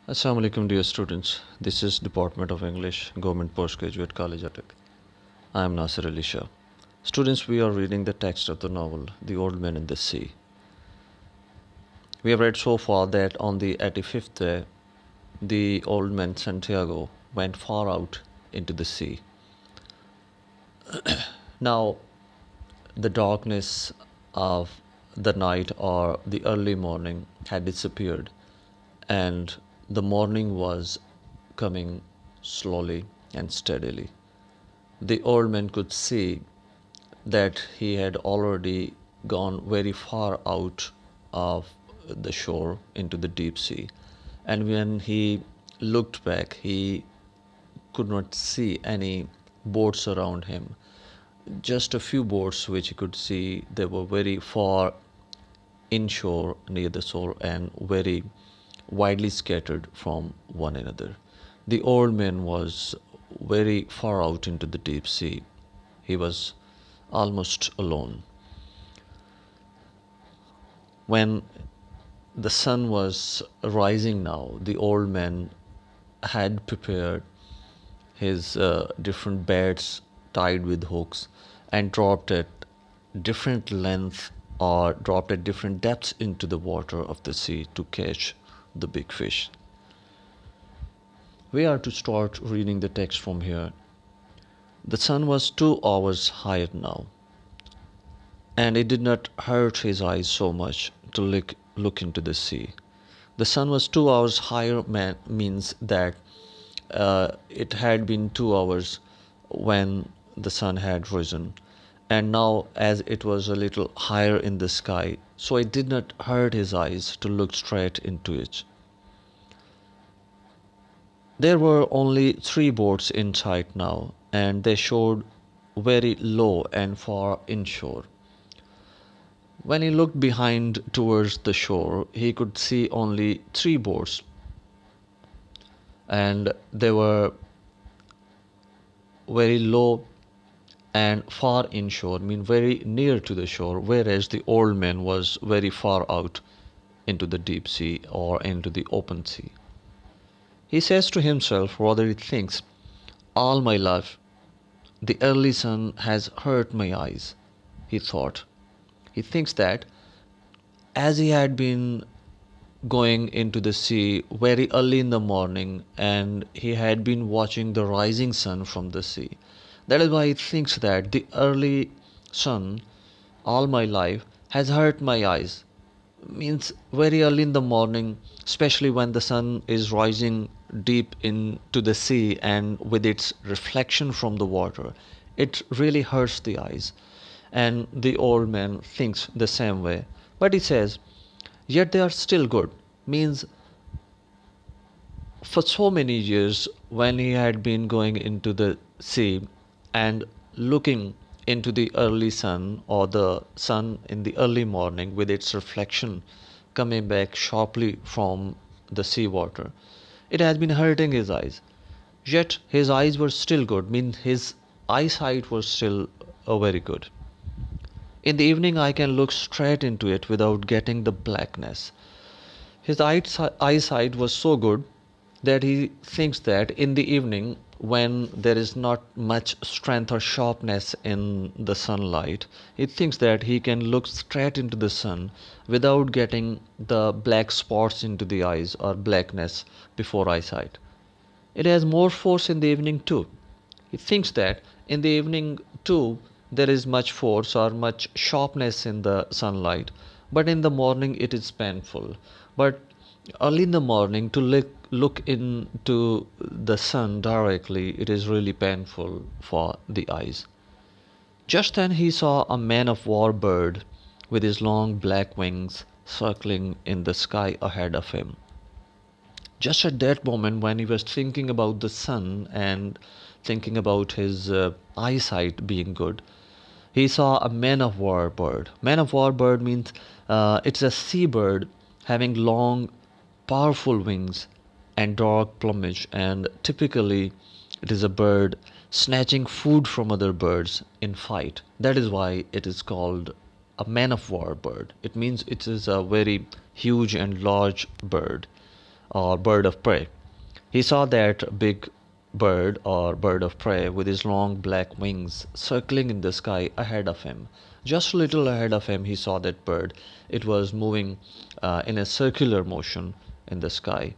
Assalamu alaikum dear students. This is Department of English, Government Postgraduate College Attic. I am Nasir Ali Shah. Students, we are reading the text of the novel The Old Man in the Sea. We have read so far that on the 85th day, the old man Santiago went far out into the sea. Now, the darkness of the night or the early morning had disappeared, and the morning was coming slowly and steadily. The old man could see that he had already gone very far out of the shore into the deep sea. And when he looked back, he could not see any boats around him. Just a few boats which he could see, they were very far inshore near the shore and very widely scattered from one another. The old man was very far out into the deep sea. He was almost alone. When the sun was rising now, the old man had prepared his different beds tied with hooks and dropped at different length or dropped at different depths into the water of the sea to catch the big fish. We are to start reading the text from here. The sun was 2 hours higher now, and it did not hurt his eyes so much to look into the sea. The sun was 2 hours higher means that it had been 2 hours when the sun had risen, and now as it was a little higher in the sky, so it did not hurt his eyes to look straight into it. There were only 3 boats in sight now, and they showed very low and far inshore. When he looked behind towards the shore, he could see only 3 boats, and they were very low and far inshore, mean very near to the shore, whereas the old man was very far out into the deep sea or into the open sea. He says to himself, rather he thinks, all my life the early sun has hurt my eyes, he thought. He thinks that as he had been going into the sea very early in the morning and he had been watching the rising sun from the sea, that is why he thinks that the early sun all my life has hurt my eyes. Means very early in the morning, especially when the sun is rising deep into the sea and with its reflection from the water, it really hurts the eyes. And the old man thinks the same way. But he says, yet they are still good. Means for so many years when he had been going into the sea and looking into the early sun or the sun in the early morning with its reflection coming back sharply from the seawater, it has been hurting his eyes. Yet his eyes were still good, means his eyesight was still very good. In the evening I can look straight into it without getting the blackness. His eyesight was so good that he thinks that in the evening, when there is not much strength or sharpness in the sunlight, he thinks that he can look straight into the sun without getting the black spots into the eyes or blackness before eyesight. It has more force in the evening too. He thinks that in the evening too there is much force or much sharpness in the sunlight, but in the morning it is painful. But early in the morning to look into the sun directly, it is really painful for the eyes. Just then he saw a man of war bird with his long black wings circling in the sky ahead of him. Just at that moment, when he was thinking about the sun and thinking about his eyesight being good, he saw a man of war bird. Man of war bird means it's a seabird having long, powerful wings and dark plumage, and typically it is a bird snatching food from other birds in fight. That is why it is called a man of war bird. It means it is a very huge and large bird. or bird of prey. He saw that big bird or bird of prey with his long black wings circling in the sky ahead of him. Just a little ahead of him, he saw that bird. It was moving in a circular motion in the sky.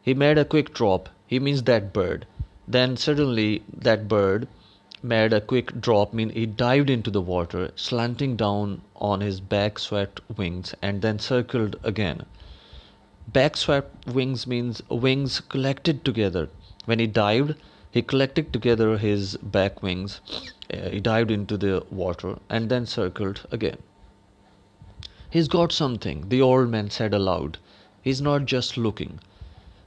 He made a quick drop. He means that bird. Then suddenly that bird made a quick drop, mean he dived into the water, slanting down on his back swept wings, and then circled again. Back swept wings means wings collected together. When he dived, he collected together his back wings. He dived into the water and then circled again. He's got something, the old man said aloud. He's not just looking.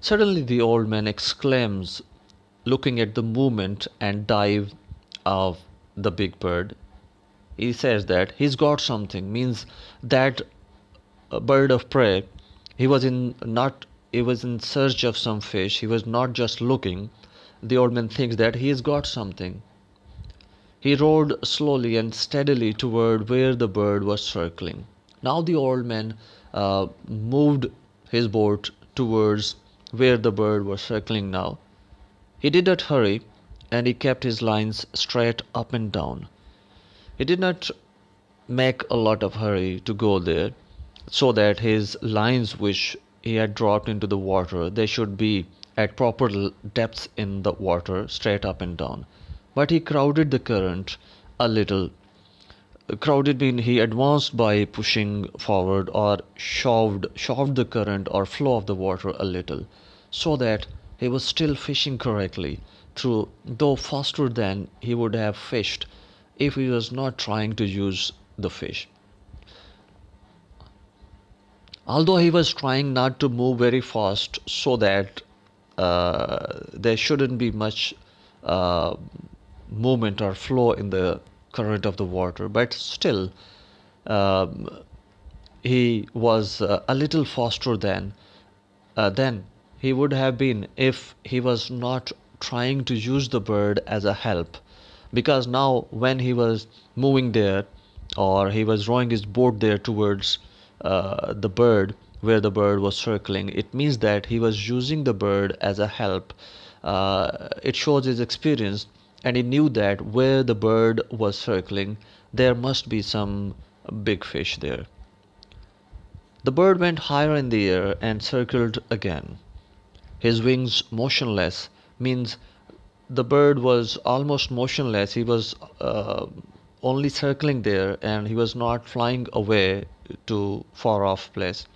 Suddenly the old man exclaims, looking at the movement and dive of the big bird. He says that he's got something, means that a bird of prey, he was in not he was in search of some fish. He was not just looking. The old man thinks that he has got something. He rowed slowly and steadily toward where the bird was circling. Now the old man moved his boat towards where the bird was circling now. He did not hurry, and he kept his lines straight up and down. He did not make a lot of hurry to go there, so that his lines which he had dropped into the water, they should be at proper depths in the water, straight up and down. But he crowded the current a little. Crowded mean he advanced by pushing forward or shoved the current or flow of the water a little, so that he was still fishing correctly, through though faster than he would have fished if he was not trying to use the fish. Although he was trying not to move very fast so that there shouldn't be much uh, movement or flow in the current of the water, but still um, he was a little faster than he would have been if he was not trying to use the bird as a help. Because now, when he was moving there, or he was rowing his boat there towards the bird, where the bird was circling, it means that he was using the bird as a help. It shows his experience, and he knew that where the bird was circling, there must be some big fish there. The bird went higher in the air and circled again. His wings motionless, means the bird was almost motionless. He was only circling there, and he was not flying away to far off place.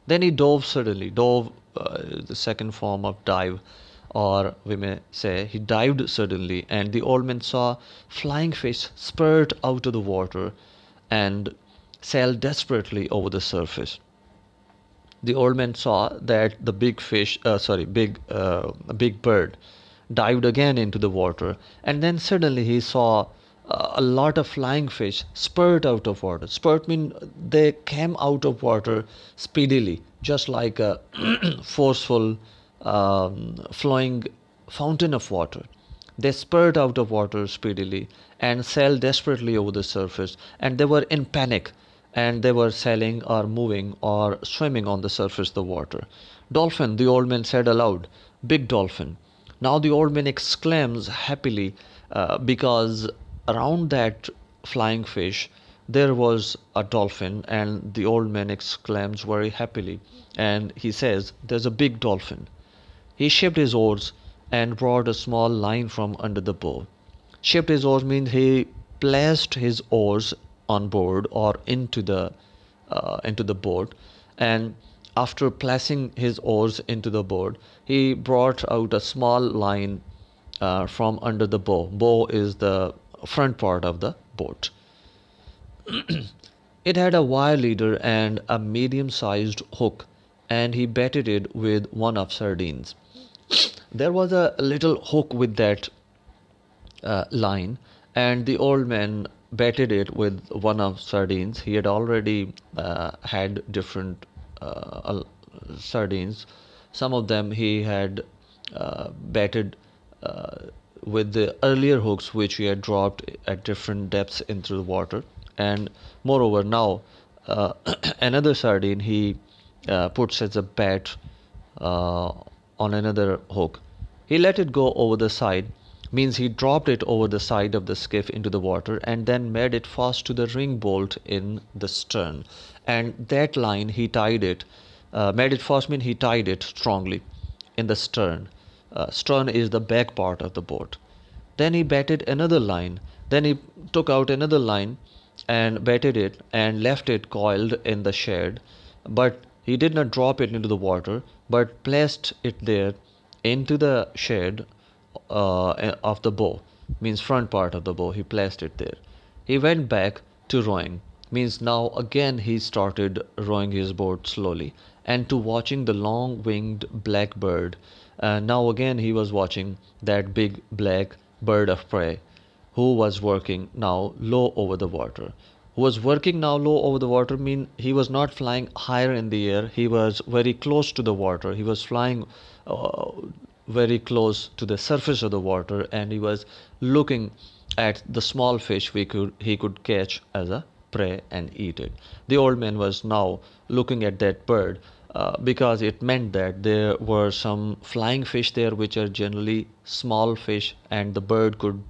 Then he dove suddenly. Dove, the second form of dive, or we may say he dived suddenly, and the old man saw flying fish spurt out of the water and sail desperately over the surface. The old man saw that the big bird dived again into the water, and then suddenly he saw a lot of flying fish spurt out of water. Spurt mean they came out of water speedily, just like a forceful flowing fountain of water. They spurt out of water speedily and sailed desperately over the surface, and they were in panic, and they were sailing or moving or swimming on the surface of the water. Dolphin, the old man said aloud, big dolphin. Now the old man exclaims happily because around that flying fish there was a dolphin, and the old man exclaims very happily, and he says, there's a big dolphin. He shipped his oars and brought a small line from under the bow. Shipped his oars means he placed his oars on board or into the boat, and after placing his oars into the boat, he brought out a small line from under the bow. Bow is the front part of the boat. It had a wire leader and a medium-sized hook, and he baited it with one of sardines. There was a little hook with that line, and the old man baited it with one of sardines. He had already had different sardines. Some of them he had baited with the earlier hooks which he had dropped at different depths into the water, and moreover now another sardine he puts as a bait uh, on another hook. He let it go over the side, means he dropped it over the side of the skiff into the water and then made it fast to the ring bolt in the stern. And that line he tied it, made it fast mean he tied it strongly in the stern. Stern is the back part of the boat. Then he batted another line. Then he took out another line and batted it and left it coiled in the shed. But he did not drop it into the water, but placed it there into the shed of the bow, means front part of the bow. He placed it there. He went back to rowing, means now again he started rowing his boat slowly and to watching the long winged black bird. Now again he was watching that big black bird of prey who was working now low over the water. Who was working now low over the water mean he was not flying higher in the air. He was very close to the water. He was flying uh, very close to the surface of the water, and he was looking at the small fish he could catch as a prey and eat it. The old man was now looking at that bird because it meant that there were some flying fish there which are generally small fish and the bird could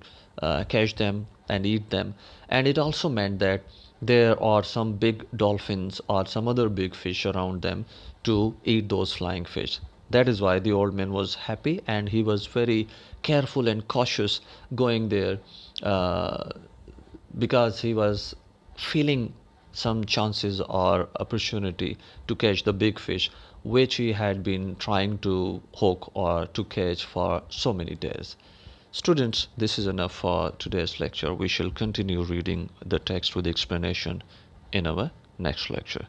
catch them and eat them. And it also meant that there are some big dolphins or some other big fish around them to eat those flying fish. That is why the old man was happy and he was very careful and cautious going there uh, because he was feeling some chances or opportunity to catch the big fish which he had been trying to hook or to catch for so many days. Students, this is enough for today's lecture. We shall continue reading the text with explanation in our next lecture.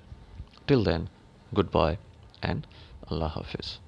Till then, goodbye and Allah Hafiz.